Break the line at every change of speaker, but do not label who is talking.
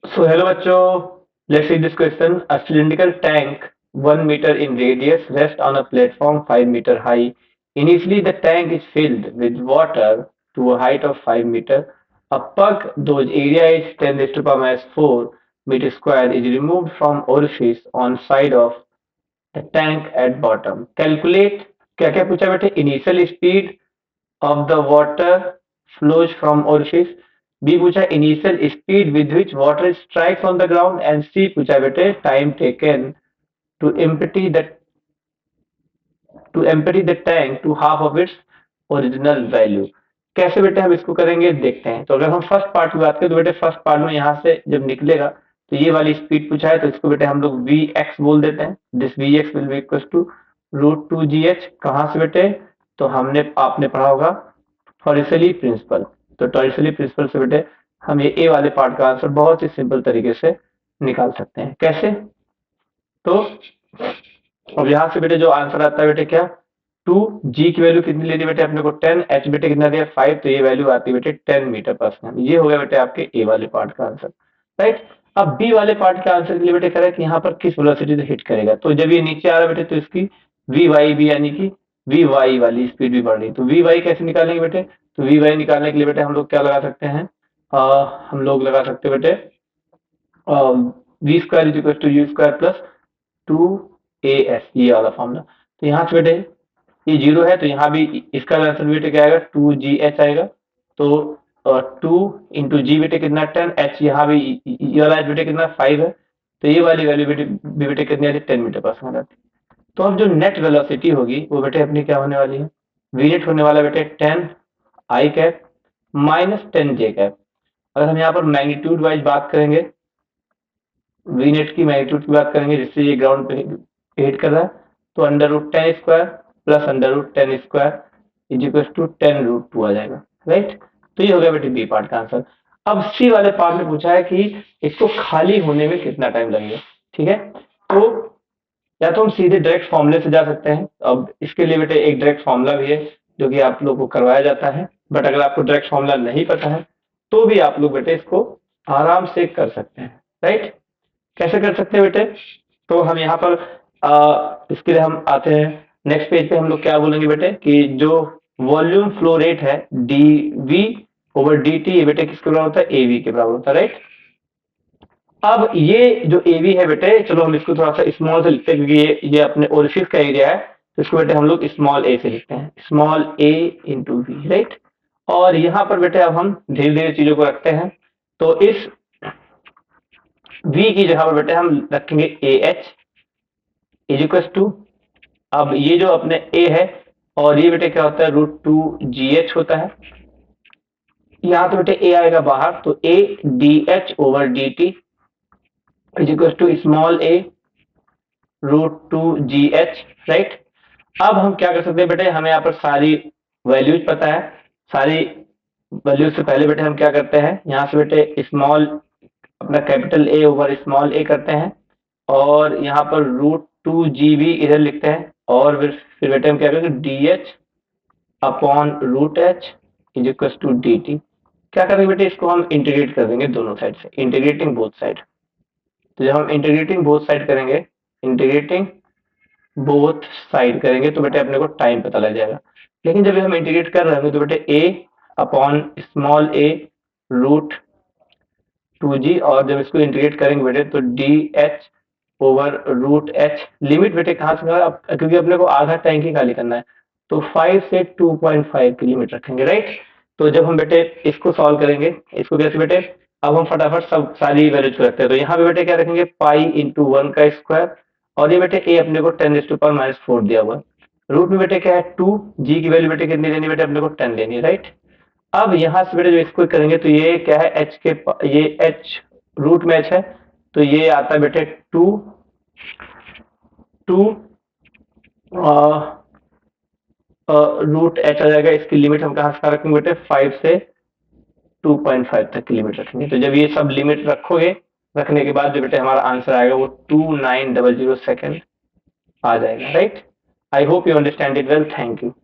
So hello bachcho, let's see this question. A cylindrical tank 1 meter in radius rests on a platform 5 meter high. Initially the tank is filled with water to a height of 5 meter. A puck whose area is 10 raised to power minus 4 meter square is removed from orifice on side of the tank at bottom. Calculate क्या क्या पूछा बेटे initial speed of the water flows from orifice. B पूछा initial speed with which water strikes on the ground and C पूछा बेटे time taken to empty the tank to half of its original value. कैसे बेटे हम इसको करेंगे देखते हैं। तो अगर हम फर्स्ट पार्ट की बात करें तो बेटे फर्स्ट पार्ट में यहाँ से जब निकलेगा तो ये वाली स्पीड पूछा है तो इसको बेटे हम लोग वी एक्स बोल देते हैं। This v x will be equal to root two g h. कहाँ से बेटे? तो हमने आपने पढ़ा होगा टॉरिसली प्रिंसिपल। तो टॉरिसली प्रिंसिपल से बेटे हम ये ए वाले पार्ट का आंसर बहुत ही सिंपल तरीके से निकाल सकते हैं। कैसे? तो अब यहाँ से बेटे जो आंसर आता है बेटे क्या, टू जी की वैल्यू कितनी ले ली बेटे अपने को 10, एच बेटे कितना दिया 5, तो ये वैल्यू आती है बेटे 10 मीटर पर सेकंड। ये हो गया बेटे आपके ए वाले पार्ट का आंसर, राइट। अब बी वाले पार्ट के आंसर के लिए बेटे कह रहा है कि यहाँ पर किस वेलोसिटी से हिट करेगा। तो जब ये नीचे आ रहा है बेटे तो इसकी वी वाई भी यानी कि वी वाई वाली स्पीड भी बढ़ रही है। तो वी वाई कैसे निकालेंगे बेटे? तो वी वाई निकालने के लिए बेटे हम लोग क्या लगा सकते हैं, हम लोग लगा सकते हैं बेटे v square is equal to u square plus two a s, ये वाला फॉर्मूला। तो यहाँ से बेटे ये जीरो है तो यहाँ भी इसका आंसर बेटे क्या आएगा, टू जी एच आएगा। तो टू इंटू जी बेटे कितना 10, एच यहाँ भी ये वाला एच बेटे कितना 5 है। तो ये वाली वैल्यू बेटे भी बेटे कितनी आती है 10 मीटर पर सेकंड आती है। तो अब जो नेट वेलोसिटी होगी वो बेटे अपनी क्या होने वाली है, वी नेट होने वाला बेटे 10 आई कैप माइनस 10 जे कैप। अगर हम यहाँ पर मैग्नीट्यूड वाइज बात करेंगे, वी नेट की मैग्नीट्यूड की बात करेंगे जिससे ये ग्राउंड पे हिट कर रहा है, तो under root 10 square plus under root 10 square is equal to 10 root 2 आ जाएगा, राइट। तो ये हो गया बेटे बी पार्ट का आंसर। अब सी वाले पार्ट में पूछा है कि इसको खाली होने में कितना टाइम लगेगा, ठीक है। तो या तो हम सीधे डायरेक्ट फॉर्मूले से जा सकते हैं। अब इसके लिए बेटे एक डायरेक्ट फॉर्मूला भी है जो कि आप लोग को करवाया जाता है, बट अगर आपको डायरेक्ट फॉर्मूला नहीं पता है तो भी आप लोग बेटे इसको आराम से कर सकते हैं, राइट। कैसे कर सकते हैं बेटे? तो हम यहाँ पर इसके लिए हम आते हैं नेक्स्ट पेज पे। हम लोग क्या बोलेंगे बेटे कि जो वॉल्यूम फ्लो रेट है d v over d t, ये बेटे किसके बराबर होता है, ए वी के बराबर होता है, राइट। अब ये जो ए वी है बेटे, चलो हम इसको थोड़ा सा स्मॉल से लिखते हैं क्योंकि ये अपने ओरिफिस का एरिया है। तो इसको बेटे हम लोग स्मॉल ए से लिखते हैं, small a into v, right. और यहाँ पर बेटे अब हम धीरे धीरे चीजों को रखते हैं। तो इस वी की जगह पर बेटे हम रखेंगे a h is equal to, अब ये जो अपने ए है और ये बेटे क्या होता है रूट टू जी एच होता है। यहाँ तो बेटे ए आएगा बाहर तो a d h over d t is equal to small a root two g h, right. अब हम क्या कर सकते हैं बेटे, हमें यहाँ पर सारी वैल्यूज पता है। सारी वैल्यूज से पहले बेटे हम क्या करते हैं, यहाँ से बेटे स्मॉल अपना कैपिटल ए ओवर स्मॉल ए करते हैं और यहाँ पर रूट टू जी बी इधर लिखते हैं और फिर बेटे हम क्या करेंगे d h upon root h is equal to d t. क्या करेंगे बेटे, इसको हम इंटीग्रेट कर देंगे दोनों साइड से, इंटीग्रेटिंग बोथ साइड। तो जब हम इंटीग्रेटिंग बोथ साइड करेंगे, इंटीग्रेटिंग बोथ साइड करेंगे तो बेटे अपने को टाइम पता लग जाएगा। लेकिन जब हम इंटीग्रेट कर रहे होंगे तो बेटे a upon small a root two g, और जब इसको इंटीग्रेट करेंगे बेटे तो d h over root h. Limit बेटे कहाँ से कहाँ, क्योंकि अपने को आधा टैंक ही खाली करना है तो 5 से 2.5 की लिमिट रखेंगे, राइट। तो जब हम बेटे इसको सॉल्व करेंगे, इसको कैसे बेटे, अब हम फटाफट सब सारी वैल्यूज को रखते हैं। तो यहाँ पे बेटे क्या रखेंगे पाई इंटू वन का स्क्वायर, और ये बेटे ए अपने को 10⁻⁻4 दिया हुआ। रूट में बेटे क्या है 2, जी की वैल्यू बेटे कितनी लेनी, बेटे अपने को 10 लेनी है, राइट। अब यहाँ से बेटे जो इसको करेंगे तो ये क्या है एच के ये एच रूट में एच है तो ये आता है बेटे टू टू रूट एच आ जाएगा। इसकी लिमिट हम कहाँ से कहाँ रखेंगे बेटे 5 से 2.5 तक की लिमिट रखेंगे। तो जब ये सब लिमिट रखोगे, रखने के बाद जो बेटे हमारा आंसर आएगा वो 2900 सेकेंड आ जाएगा, right. I hope you understand it well, thank you.